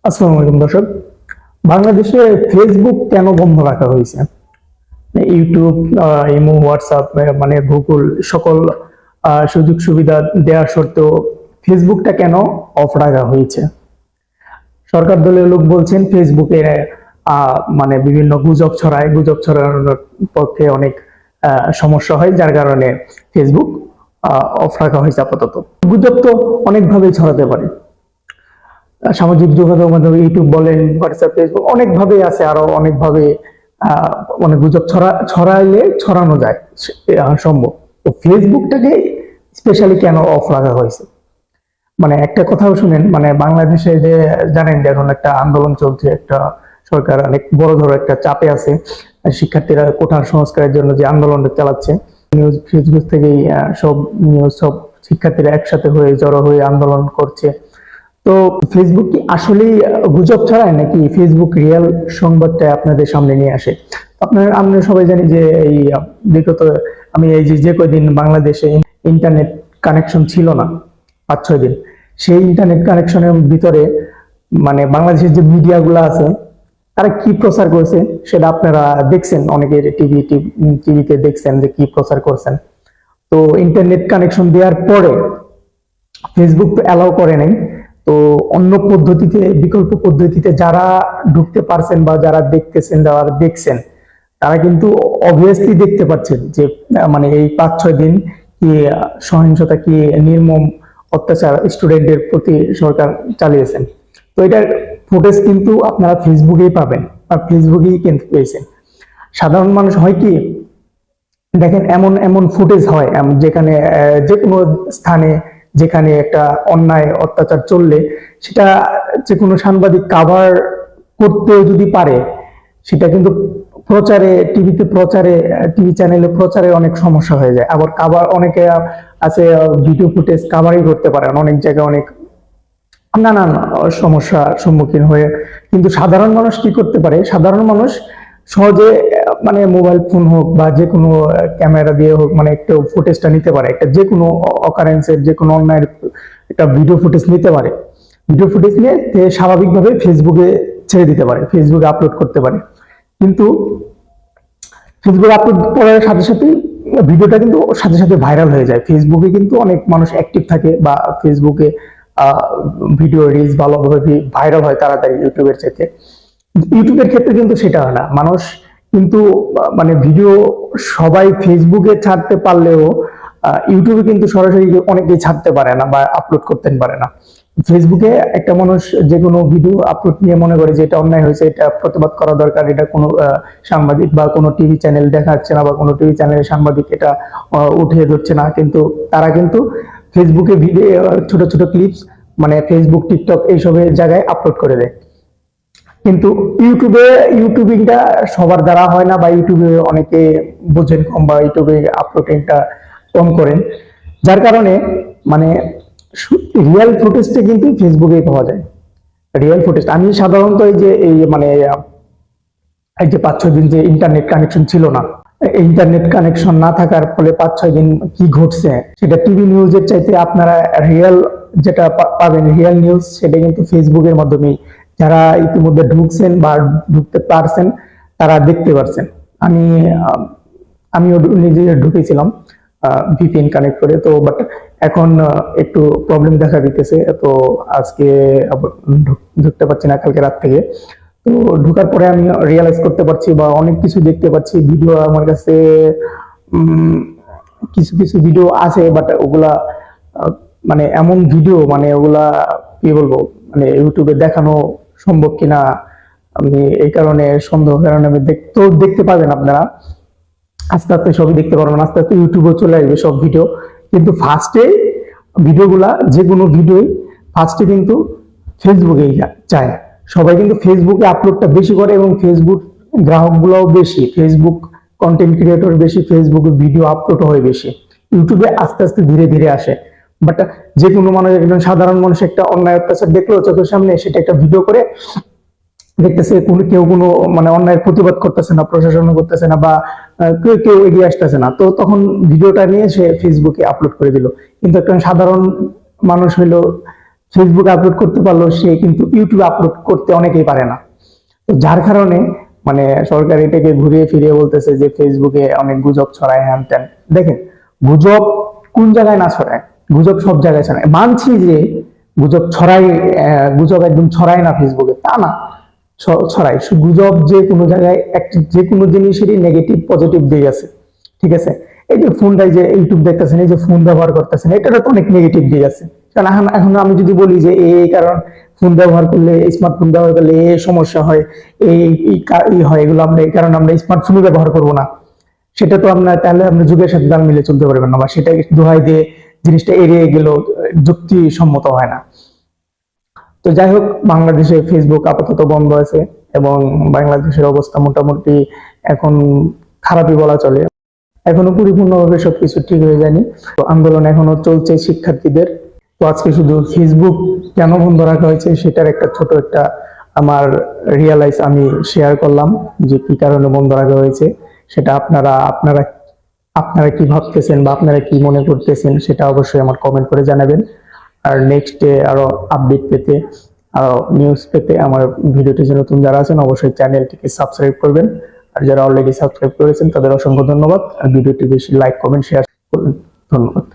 আসসালামু আলাইকুম দর্শক। বাংলাদেশে ফেসবুক কেন বন্ধ রাখা হয়েছে? ইউটিউব, ইমো, হোয়াটসঅ্যাপ, মানে গুগল সকল সুযোগ সুবিধা দেওয়ার সত্ত্বেও ফেসবুকটা কেন অফ রাখা হয়েছে? সরকার দলীয় লোক বলছেন ফেসবুকে মানে বিভিন্ন গুজব ছড়ায়, গুজব ছড়ানোর পক্ষে অনেক সমস্যা হয়, যার কারণে ফেসবুক অফ রাখা হয়েছে আপাতত। গুজব তো অনেকভাবেই ছড়াতে পারে, সামাজিক যোগাযোগ মাধ্যম ইউটিউব বলেন, হোয়াটসঅ্যাপ, ফেসবুক অনেকভাবে আছে, আরো অনেকভাবে মানে গুজব ছড়াইলে ছড়ানো যায়, সম্ভব। তো ফেসবুকটাকে স্পেশালি কেন অফ রাখা হয়েছে? মানে একটা কথাও শুনেন, মানে বাংলাদেশে যে জানেন যে এখন একটা আন্দোলন চলছে, একটা সরকার অনেক বড় ধরো একটা চাপে আছে, শিক্ষার্থীরা কোটা সংস্কারের জন্য যে আন্দোলনটা চালাচ্ছে, নিউজ ফেসবুক থেকেই সব নিউজ, সব শিক্ষার্থীরা একসাথে হয়ে জড়ো হয়ে আন্দোলন করছে। তো ফেসবুক কি আসলেই গুজব ছড়ায়, নাকি ফেসবুক রিয়েল সংবাদটা আপনাদের সামনে নিয়ে আসে? আমরা সবাই জানি যে এই বিগত আমি এই যে কয়দিন বাংলাদেশে ইন্টারনেট কানেকশন ছিল না, 5-6 দিন, সেই ইন্টারনেট কানেকশনের ভিতরে মানে বাংলাদেশের যে মিডিয়া গুলো আছে তারা কি প্রচার করেছে সেটা আপনারা দেখছেন, অনেকের টিভিতে দেখছেন যে কি প্রচার করছেন। তো ইন্টারনেট কানেকশন দেওয়ার পরে ফেসবুক তো অ্যালাউ করে নাই, তো অন্য পদ্ধতিতে, বিকল্প পদ্ধতিতে যারা ঢুকতে পারছেন বা যারা দেখতেছেন, যারা দেখছেন, তারা কিন্তু অবভিয়াসলি দেখতে পাচ্ছেন যে মানে এই 5-6 দিন কি সহিংসতা, কি নির্মম অত্যাচার স্টুডেন্টদের প্রতি সরকার চালিয়েছেন। তো এটার ফুটেজ কিন্তু আপনারা ফেসবুকেই পাবেন, আর ফেসবুকেই কিন্তু পেয়েছেন। সাধারণ মানুষ হয় কি, দেখেন এমন এমন ফুটেজ হয় যেখানে যে কোনো স্থানে যেখানে একটা অন্যায় অত্যাচার চললে সেটা যে কোনো সাংবাদিক কাভার করতে যদি পারে, সেটা কিন্তু প্রচারে, টিভিতে প্রচারে, টিভি চ্যানেলে প্রচারে অনেক সমস্যা হয়ে যায়। আবার কাভার অনেকে আছে ভিডিও ফুটেজ কাভারই করতে পারে অনেক জায়গায়, অনেক নানান সমস্যার সম্মুখীন হয়ে। কিন্তু সাধারণ মানুষ কি করতে পারে? সাধারণ মানুষ সহজে মানে মোবাইল ফোন হোক বা যে কোনো ক্যামেরা দিয়ে হোক, মানে একটা ফুটেজটা নিতে পারে, একটা যে কোনো অকারেন্সের, যে কোনো অন্যায়ের একটা ভিডিও ফুটেজ নিতে পারে। ভিডিও ফুটেজ নিয়ে স্বাভাবিকভাবে ফেসবুকে ছেড়ে দিতে পারে, ফেসবুকে আপলোড করতে পারে। কিন্তু ফেসবুকে আপলোড করার সাথে সাথে ভিডিওটা কিন্তু সাথে সাথে ভাইরাল হয়ে যায়। ফেসবুকে কিন্তু অনেক মানুষ অ্যাক্টিভ থাকে, বা ফেসবুকে ভিডিও রিলস ভালোভাবে ভাইরাল হয় তাড়াতাড়ি ইউটিউবের চাইতে। ইউটিউবের ক্ষেত্রে কিন্তু সেটা হয় না। মানুষ কিন্তু মানে ভিডিও সবাই ফেসবুকে ছাড়তে পারলেও ইউটিউবে কিন্তু সরাসরি অনেকেই ছাড়তে পারে না বা আপলোড করতে পারে না। ফেসবুকে একটা মানুষ যে কোনো ভিডিও আপলোড নিয়ে মনে করে যে এটা অন্যায় হয়েছে, এটা প্রতিবাদ করা দরকার, এটা কোনো সাংবাদিক বা কোনো টিভি চ্যানেল দেখাচ্ছে না, বা কোনো টিভি চ্যানেলের সাংবাদিক এটা উঠিয়ে ধরছে না, কিন্তু তারা কিন্তু ফেসবুকে ভিডিও ছোট ছোট ক্লিপস, মানে ফেসবুক, টিকটক এইসবের জায়গায় আপলোড করে দেয়। কিন্তু ইউটিউবিংটা সবার দ্বারা হয় না, বা ইউটিউবে অনেকে বোঝেন কম, বা ইউটিউবে আপলোডিংটা কম করেন, যার কারণে মানে রিয়েল ফুটেজটা কিন্তু ফেসবুকে পাওয়া যায়। রিয়েল ফুটেজ আমি সাধারণত এই মানে এই যে 5-6 দিন যে ইন্টারনেট কানেকশন ছিল না, ইন্টারনেট কানেকশন না থাকার ফলে 5-6 দিন কি ঘটছে সেটা টিভি নিউজের চাইতে আপনারা রিয়েল যেটা পাবেন, রিয়েল নিউজ, সেটা কিন্তু ফেসবুকের মাধ্যমেই যারা ইতিমধ্যে ঢুকছেন বা ঢুকতে পারছেন তারা দেখতে পারছেন। আমি আমিও নিজে ঢুকেছিলাম ভিপিএন কানেক্ট করে, তো বাট এখন একটু প্রবলেম দেখা দিতেছে, তো আজকে ঢুকতে পারছি না কালকে রাত থেকে। তো ঢোকার পরে আমি রিয়েলাইজ করতে পারছি বা অনেক কিছু দেখতে পাচ্ছি। ভিডিও আমার কাছে কিছু কিছু ভিডিও আছে, বাট ওগুলা মানে এমন ভিডিও, মানে ওগুলা কি বলবো, মানে ইউটিউবে দেখানো সম্ভব কিনা আমি এই কারণে সন্দেহ, কারণে আমি দেখতে পাবেন আপনারা, আস্তে আস্তে সবই দেখতে পারবেন, আস্তে আস্তে ইউটিউবে চলে আসবে সব ভিডিও। কিন্তু ফার্স্টে ভিডিওগুলা, যে কোনো ভিডিওই ফার্স্টে কিন্তু ফেসবুকে চায়। সবাই কিন্তু ফেসবুকে আপলোডটা বেশি করে, এবং ফেসবুক গ্রাহক গুলাও বেশি, ফেসবুক কন্টেন্ট ক্রিয়েটর বেশি, ফেসবুকে ভিডিও আপলোড হয় বেশি। ইউটিউবে আস্তে আস্তে ধীরে ধীরে আসে। বাট যে কোনো মানুষ, একজন সাধারণ মানুষ একটা অন্যায় অত্যাচার দেখলো চোখের সামনে, সেটা একটা ভিডিও করে দেখতেছে, কেউ কোনো মানে অন্যায়ের প্রতিবাদ করতেছে না, প্রশাসন করতেছে না, বা কেউ কেউ এগিয়ে আসতেছে না, তো তখন ভিডিওটা নিয়ে সে ফেসবুকে আপলোড করে দিল। কিন্তু একটা সাধারণ মানুষ হইলো ফেসবুকে আপলোড করতে পারলো, সে কিন্তু ইউটিউবে আপলোড করতে অনেকেই পারে না। তো যার কারণে মানে সরকার এটাকে ঘুরিয়ে ফিরিয়ে বলতেছে যে ফেসবুকে অনেক গুজব ছড়ায়, হ্যান ত্যান। দেখেন, গুজব কোন জায়গায় না ছড়ায়? গুজব সব জায়গায় ছড়ায়। মানছি যে গুজব ছড়াই, গুজব একদম ছড়ায় না ফেসবুকে, তা না, ছড়ায়। গুজব যে কোনো জায়গায় যে কোনো জিনিসেরই নেগেটিভ পজিটিভ দিক আছে, ঠিক আছে? এই যে ফোনটাই যে ইউটিউব দেখতেছেন, এই যে ফোন ব্যবহার করতেছেন, এটারও তো অনেক নেগেটিভ দিক আছে। কারণ এখন আমি যদি বলি যে এই কারণ ফোন ব্যবহার করলে, স্মার্টফোন ব্যবহার করলে এই সমস্যা হয়, এই হয়, এগুলো আমরা এই কারণে আমরা স্মার্টফোনই ব্যবহার করব না, সেটা তো আপনার তাহলে আপনি যুগের সাথে তাল মিলে চলতে পারবেন না, বা সেটা দোহাই দিয়ে জিনিসটা এড়িয়ে গেল, যুক্তিসম্মত হয় না। তো যাই হোক, বাংলাদেশে ফেসবুক আপাতত বন্ধ আছে, এবং বাংলাদেশের অবস্থা মোটামুটি এখন খারাপই বলা চলে। এখনো পরিপূর্ণভাবে সবকিছু ঠিক হয়ে যায়নি। তো আন্দোলন এখনো চলছে শিক্ষার্থীদের। তো আজকে শুধু ফেসবুক কেন বন্ধ রাখা হয়েছে সেটার একটা ছোট একটা আমার রিয়ালাইজ আমি শেয়ার করলাম, যে কি কারণে বন্ধ রাখা হয়েছে। সেটা আপনারা আপনারা কি ভাবতেছেন বা আপনারা কি মনে করতেছেন সেটা অবশ্যই আমার কমেন্ট করে জানাবেন। আর নেক্সট ডে আরো আপডেট পেতে, আরো নিউজ পেতে আমার ভিডিওটি যে নতুন যারা আছেন অবশ্যই চ্যানেলটিকে সাবস্ক্রাইব করবেন। আর যারা অলরেডি সাবস্ক্রাইব করেছেন তাদের অসংখ্য ধন্যবাদ। আর ভিডিওটি বেশি লাইক, কমেন্ট, শেয়ার করুন। ধন্যবাদ।